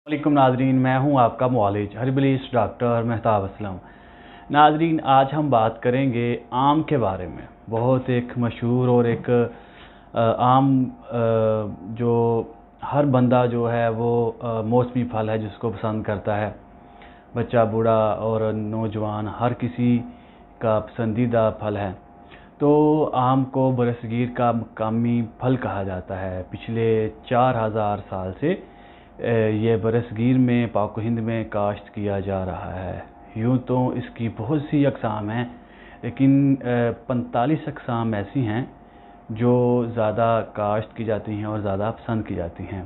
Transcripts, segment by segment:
वालेकुम नाजरीन, मैं हूं आपका मुआलिज हर्बलिस्ट डॉक्टर मेहताब असलम। नाजरीन, आज हम बात करेंगे आम के बारे में। बहुत एक मशहूर और एक आम जो हर बंदा जो है वो मौसमी फल है जिसको पसंद करता है। बच्चा, बूढ़ा और नौजवान हर किसी का पसंदीदा फल है। तो आम को बरसगीर का मकामी फल कहा जाता है। पिछले 4000 साल से ये बरसगीर में पाक हिंद में काश्त किया जा रहा है। यूँ तो इसकी बहुत सी अक़साम हैं, लेकिन 45 अक़साम ऐसी हैं जो ज़्यादा काश्त की जाती हैं और ज़्यादा पसंद की जाती हैं।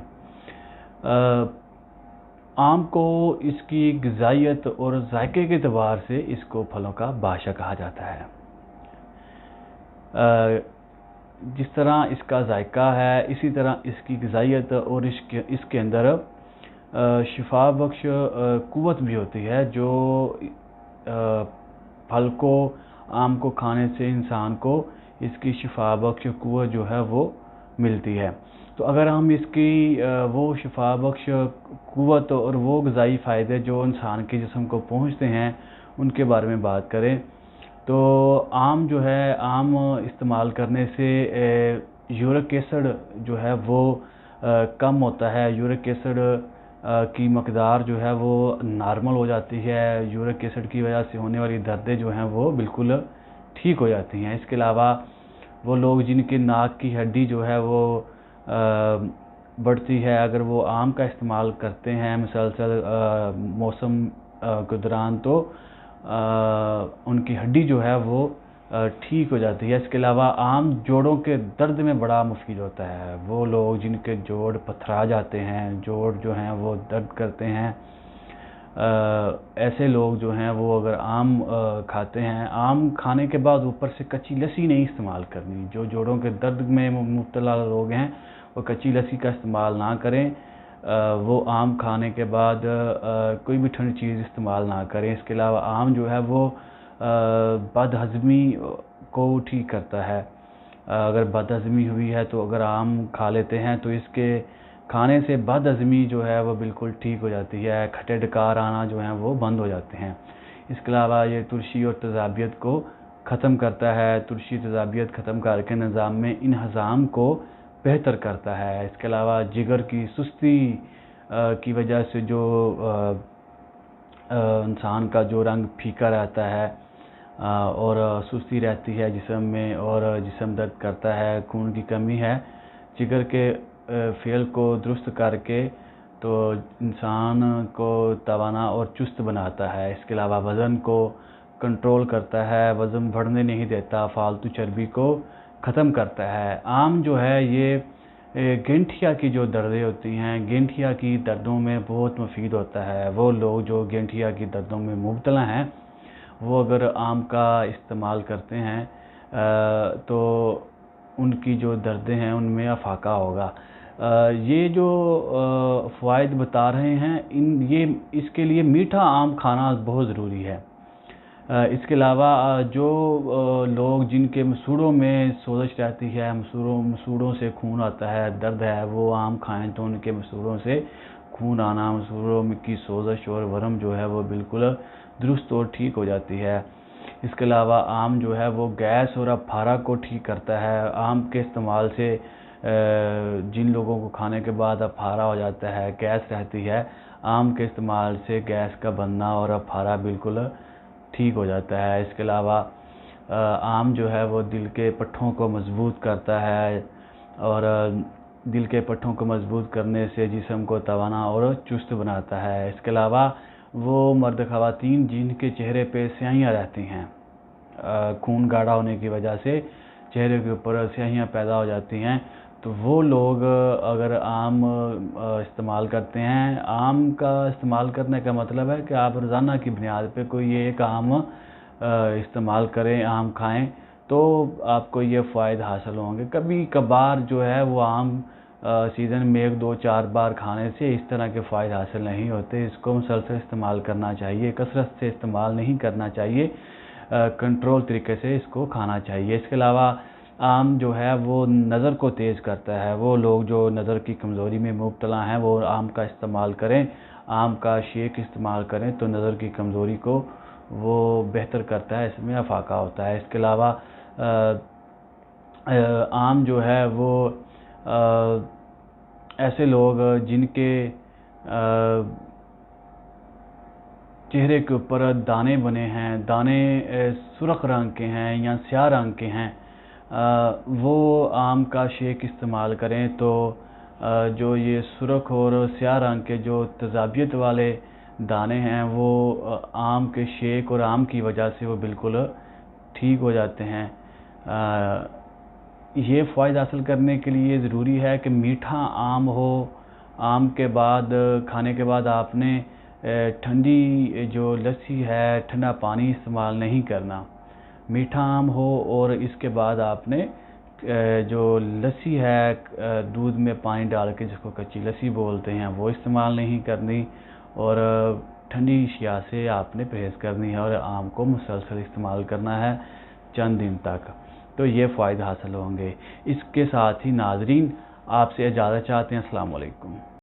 आम को इसकी ग़िज़ाइयत और जायके के एतबार से इसको फलों का बादशाह कहा जाता है। जिस तरह इसका जायका है, इसी तरह इसकी ग़िज़ाइयत और इसके अंदर शिफा बख्श क़ुव्वत भी होती है। जो फल को, आम को खाने से इंसान को इसकी शिफा बख्श क़ुव्वत जो है वो मिलती है। तो अगर हम इसकी वो शिफा बख्श क़ुव्वत और वो ग़िज़ाई फ़ायदे जो इंसान के जिस्म को पहुँचते हैं उनके बारे में बात करें तो आम जो है, आम इस्तेमाल करने से यूरिक एसिड जो है वो कम होता है। यूरिक एसिड की मकदार जो है वो नॉर्मल हो जाती है। यूरिक एसिड की वजह से होने वाली दर्दें जो हैं वो बिल्कुल ठीक हो जाती हैं। इसके अलावा वो लोग जिनके नाक की हड्डी जो है वो बढ़ती है, अगर वो आम का इस्तेमाल करते हैं मुसलसल मौसम के दौरान, तो उनकी हड्डी जो है वो ठीक हो जाती है। इसके अलावा आम जोड़ों के दर्द में बड़ा मुफीद होता है। वो लोग जिनके जोड़ पथरा जाते हैं, जोड़ जो हैं वो दर्द करते हैं, ऐसे लोग जो हैं वो अगर आम खाते हैं, आम खाने के बाद ऊपर से कच्ची लस्सी नहीं इस्तेमाल करनी। जो जोड़ों के दर्द में मुब्तला लोग हैं वो कच्ची लस्सी का इस्तेमाल ना करें। वो आम खाने के बाद कोई भी ठंडी चीज़ इस्तेमाल ना करें। इसके अलावा आम जो है वो बदहज़मी को ठीक करता है। अगर बदहज़मी हुई है तो अगर आम खा लेते हैं तो इसके खाने से बदहज़मी जो है वो बिल्कुल ठीक हो जाती है। खट्टे डकार आना जो है वो बंद हो जाते हैं। इसके अलावा ये तुलसी और तेज़ाबियत को ख़त्म करता है। तुलसी तेज़ाबियत ख़त्म करके निज़ाम में इंहज़ाम को बेहतर करता है। इसके अलावा जिगर की सुस्ती की वजह से जो इंसान का जो रंग फीका रहता है और सुस्ती रहती है जिस्म में और जिस्म दर्द करता है, खून की कमी है, जिगर के फ़ेल को दुरुस्त करके तो इंसान को तवाना और चुस्त बनाता है। इसके अलावा वज़न को कंट्रोल करता है, वज़न बढ़ने नहीं देता, फालतू चर्बी को ख़त्म करता है। आम जो है ये गेंठिया की जो दर्दें होती हैं, गेंठिया की दर्दों में बहुत मुफीद होता है। वो लोग जो गेंठिया की दर्दों में मुब्तला हैं वो अगर आम का इस्तेमाल करते हैं तो उनकी जो दर्दें हैं उनमें अफाका होगा। ये जो फ़वाइद बता रहे हैं ये इसके लिए मीठा आम खाना बहुत ज़रूरी है। इसके अलावा जो लोग जिनके मसूड़ों में सोज़श रहती है, मसूड़ों से खून आता है, दर्द है, वो आम खाएं तो उनके मसूड़ों से खून आना, मसूड़ों की सोज़श और वरम जो है वो बिल्कुल दुरुस्त और ठीक हो जाती है। इसके अलावा आम जो है वो गैस और अफारा को ठीक करता है। आम के इस्तेमाल से जिन लोगों को खाने के बाद अफारा हो जाता है, गैस रहती है, आम के इस्तेमाल से गैस का बनना और अफारा बिल्कुल ठीक हो जाता है। इसके अलावा आम जो है वो दिल के पट्ठों को मज़बूत करता है और दिल के पट्ठों को मज़बूत करने से जिस्म को तवाना और चुस्त बनाता है। इसके अलावा वो मर्द ख़वातीन जिनके चेहरे पे स्याहियाँ रहती हैं, खून गाढ़ा होने की वजह से चेहरे के ऊपर स्याहियाँ पैदा हो जाती हैं, तो वो लोग अगर आम इस्तेमाल करते हैं, आम का इस्तेमाल करने का मतलब है कि आप रोज़ाना की बुनियाद पे कोई एक आम इस्तेमाल करें, आम खाएं, तो आपको ये फ़ायदे हासिल होंगे। कभी कभार जो है वो आम सीज़न में 1, 2, 4 बार खाने से इस तरह के फ़ायदे हासिल नहीं होते। इसको मुसलसल इस्तेमाल करना चाहिए, कसरत से इस्तेमाल नहीं करना चाहिए, कंट्रोल तरीके से इसको खाना चाहिए। इसके अलावा آم جو ہے وہ نظر کو تیز کرتا ہے. وہ لوگ جو نظر کی کمزوری میں مبتلا ہیں وہ آم کا استعمال کریں, آم کا شیک استعمال کریں تو نظر کی کمزوری کو وہ بہتر کرتا ہے, اس میں افاقہ ہوتا ہے. اس کے علاوہ آم جو ہے وہ ایسے لوگ جن کے چہرے کے اوپر دانے بنے ہیں, دانے سرخ رنگ کے ہیں یا سیاہ رنگ کے ہیں, وہ آم کا شیک استعمال کریں تو جو یہ سرخ اور سیاہ رنگ کے جو تیزابیت والے دانے ہیں وہ آم کے شیک اور آم کی وجہ سے وہ بالکل ٹھیک ہو جاتے ہیں. یہ فوائد حاصل کرنے کے لیے ضروری ہے کہ میٹھا آم ہو. آم کے بعد کھانے کے بعد آپ نے ٹھنڈی جو لسی ہے, ٹھنڈا پانی استعمال نہیں کرنا. میٹھا آم ہو اور اس کے بعد آپ نے جو لسی ہے دودھ میں پانی ڈال کے, جس کو کچی لسی بولتے ہیں, وہ استعمال نہیں کرنی, اور ٹھنڈی اشیاء سے آپ نے پرہیز کرنی ہے اور آم کو مسلسل استعمال کرنا ہے چند دن تک, تو یہ فائدہ حاصل ہوں گے. اس کے ساتھ ہی ناظرین آپ سے اجازت چاہتے ہیں. السلام علیکم.